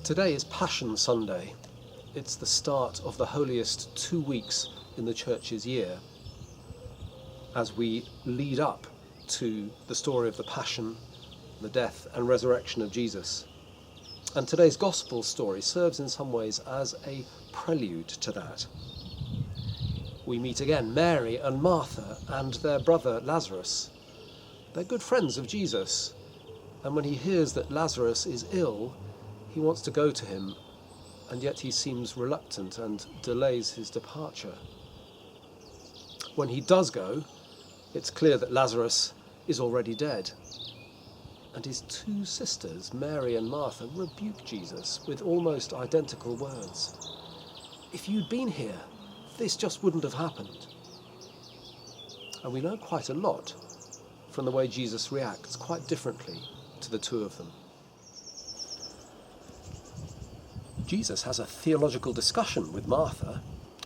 Today is Passion Sunday. It's the start of the holiest 2 weeks in the church's year, as we lead up to the story of the Passion, the death and resurrection of Jesus. And today's Gospel story serves in some ways as a prelude to that. We meet again Mary and Martha and their brother Lazarus. They're good friends of Jesus, and when he hears that Lazarus is ill, he wants to go to him, and yet he seems reluctant and delays his departure. When he does go, it's clear that Lazarus is already dead. And his two sisters, Mary and Martha, rebuke Jesus with almost identical words. If you'd been here, this just wouldn't have happened. And we know quite a lot from the way Jesus reacts quite differently to the two of them. Jesus has a theological discussion with Martha.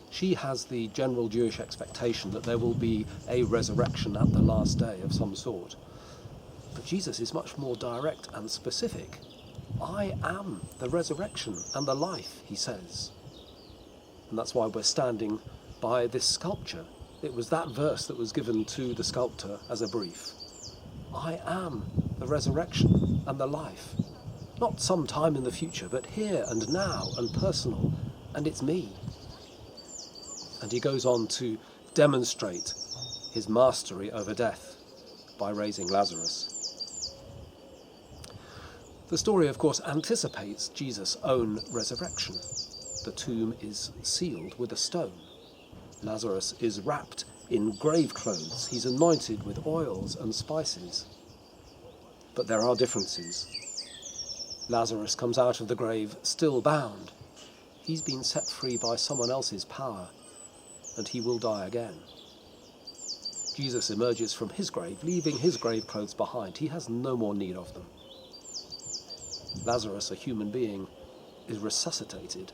She has the general Jewish expectation that there will be a resurrection at the last day of some sort. But Jesus is much more direct and specific. I am the resurrection and the life, he says. And that's why we're standing by this sculpture. It was that verse that was given to the sculptor as a brief. I am the resurrection and the life. Not some time in the future, but here and now and personal, and it's me. And he goes on to demonstrate his mastery over death by raising Lazarus. The story, of course, anticipates Jesus' own resurrection. The tomb is sealed with a stone. Lazarus is wrapped in grave clothes. He's anointed with oils and spices. But there are differences. Lazarus comes out of the grave still bound. He's been set free by someone else's power, and he will die again. Jesus emerges from his grave, leaving his grave clothes behind. He has no more need of them. Lazarus, a human being, is resuscitated.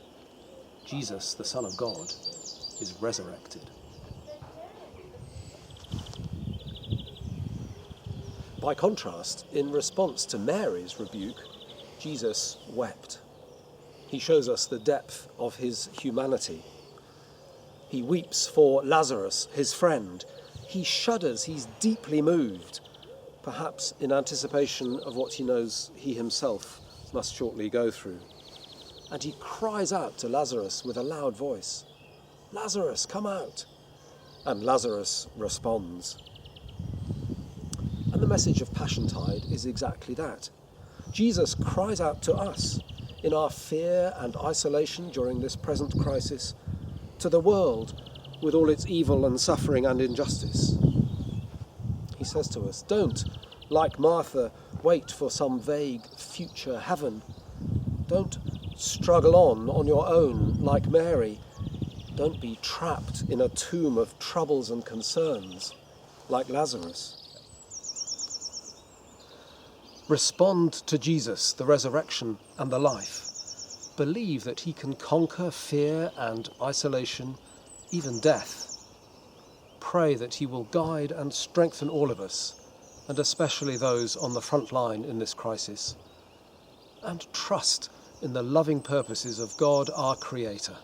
Jesus, the Son of God, is resurrected. By contrast, in response to Mary's rebuke, Jesus wept. He shows us the depth of his humanity. He weeps for Lazarus, his friend. He shudders, he's deeply moved, perhaps in anticipation of what he knows he himself must shortly go through. And he cries out to Lazarus with a loud voice, "Lazarus, come out!" And Lazarus responds. And the message of Passiontide is exactly that. Jesus cries out to us in our fear and isolation during this present crisis, to the world with all its evil and suffering and injustice. He says to us, don't, like Martha, wait for some vague future heaven. Don't struggle on your own like Mary. Don't be trapped in a tomb of troubles and concerns like Lazarus. Respond to Jesus, the resurrection and the life. Believe that he can conquer fear and isolation, even death. Pray that he will guide and strengthen all of us, and especially those on the front line in this crisis. And trust in the loving purposes of God, our Creator.